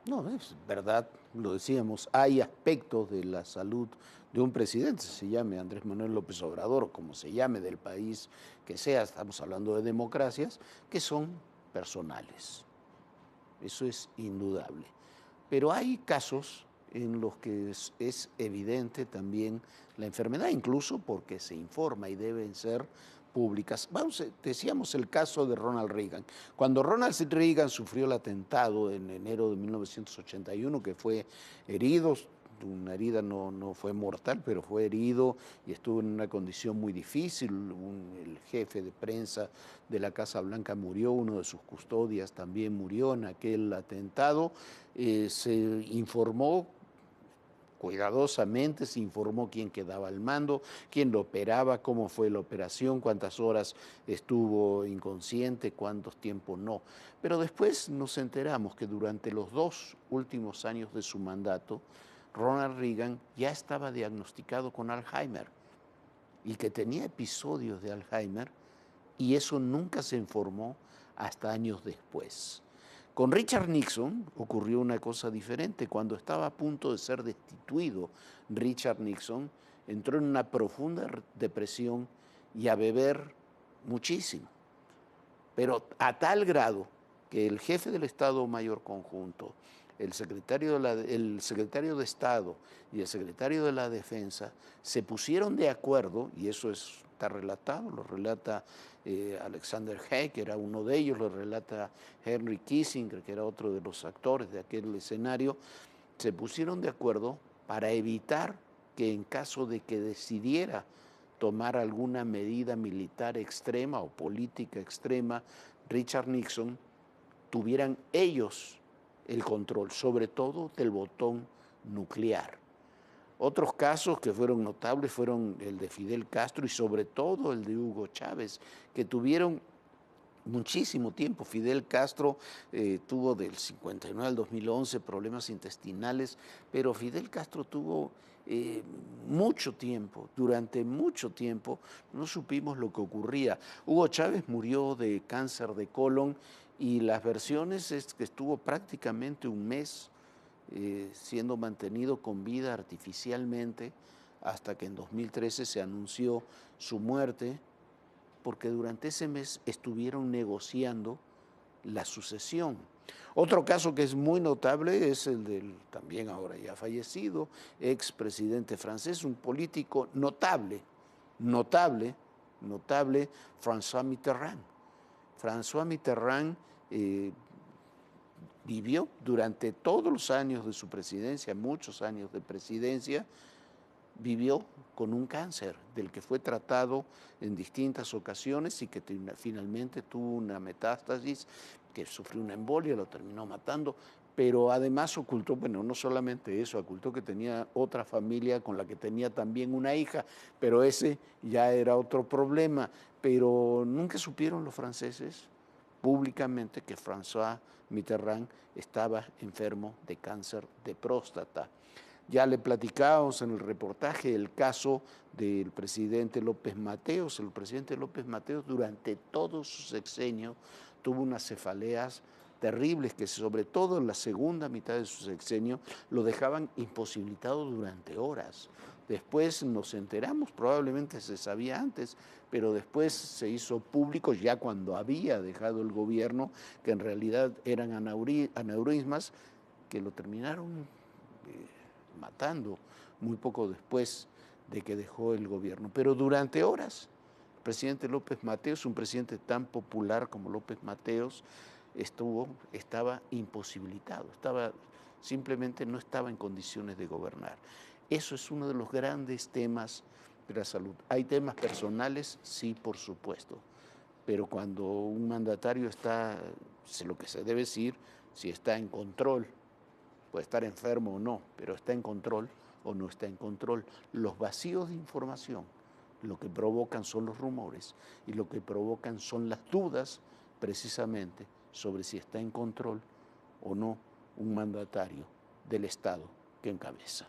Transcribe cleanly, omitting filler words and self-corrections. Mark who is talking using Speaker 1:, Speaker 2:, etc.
Speaker 1: No, es verdad, lo decíamos, hay aspectos de la salud de un presidente, se llame Andrés Manuel López Obrador o como se llame del país que sea, estamos hablando de democracias, que son personales. Eso es indudable. Pero hay casos en los que es evidente también la enfermedad, incluso porque se informa y deben ser públicas. Vamos, decíamos el caso de Ronald Reagan. Cuando Ronald Reagan sufrió el atentado en enero de 1981, que fue herido, una herida no fue mortal, pero fue herido y estuvo en una condición muy difícil. El jefe de prensa de la Casa Blanca murió, uno de sus custodias también murió en aquel atentado. Se informó cuidadosamente, se informó quién quedaba al mando, quién lo operaba, cómo fue la operación, cuántas horas estuvo inconsciente, cuántos tiempos no. Pero después nos enteramos que durante los 2 últimos años de su mandato, Ronald Reagan ya estaba diagnosticado con Alzheimer y que tenía episodios de Alzheimer y eso nunca se informó hasta años después. Con Richard Nixon ocurrió una cosa diferente. Cuando estaba a punto de ser destituido, Richard Nixon entró en una profunda depresión y a beber muchísimo. Pero a tal grado que el jefe del Estado Mayor Conjunto, el secretario de Estado y el secretario de la Defensa se pusieron de acuerdo, y eso está relatado, lo relata Alexander Haig, que era uno de ellos, lo relata Henry Kissinger, que era otro de los actores de aquel escenario, se pusieron de acuerdo para evitar que en caso de que decidiera tomar alguna medida militar extrema o política extrema, Richard Nixon, tuvieran ellos el control, sobre todo del botón nuclear. Otros casos que fueron notables fueron el de Fidel Castro y sobre todo el de Hugo Chávez, que tuvieron muchísimo tiempo. Fidel Castro tuvo del 59 al 2011 problemas intestinales, pero Fidel Castro tuvo mucho tiempo, durante mucho tiempo no supimos lo que ocurría. Hugo Chávez murió de cáncer de colon y las versiones es que estuvo prácticamente un mes siendo mantenido con vida artificialmente hasta que en 2013 se anunció su muerte porque durante ese mes estuvieron negociando la sucesión. Otro caso que es muy notable es el del también ahora ya fallecido expresidente francés, un político notable, notable, François Mitterrand. François Mitterrand vivió durante todos los años de su presidencia, muchos años de presidencia, vivió con un cáncer del que fue tratado en distintas ocasiones y que finalmente tuvo una metástasis, que sufrió una embolia, lo terminó matando, pero además ocultó, bueno, no solamente eso, ocultó que tenía otra familia con la que tenía también una hija, pero ese ya era otro problema, pero nunca supieron los franceses públicamente que François Mitterrand estaba enfermo de cáncer de próstata. Ya le platicábamos en el reportaje el caso del presidente López Mateos. El presidente López Mateos durante todo su sexenio tuvo unas cefaleas terribles que sobre todo en la segunda mitad de su sexenio lo dejaban imposibilitado durante horas. Después nos enteramos, probablemente se sabía antes, pero después se hizo público ya cuando había dejado el gobierno que en realidad eran aneurismas que lo terminaron matando muy poco después de que dejó el gobierno. Pero durante horas, el presidente López Mateos, un presidente tan popular como López Mateos, estaba imposibilitado, simplemente no estaba en condiciones de gobernar. Eso es uno de los grandes temas de la salud. Hay temas personales, sí, por supuesto, pero cuando un mandatario está, lo que se debe decir, si está en control, puede estar enfermo o no, pero está en control o no está en control. Los vacíos de información lo que provocan son los rumores y lo que provocan son las dudas precisamente sobre si está en control o no un mandatario del Estado que encabeza.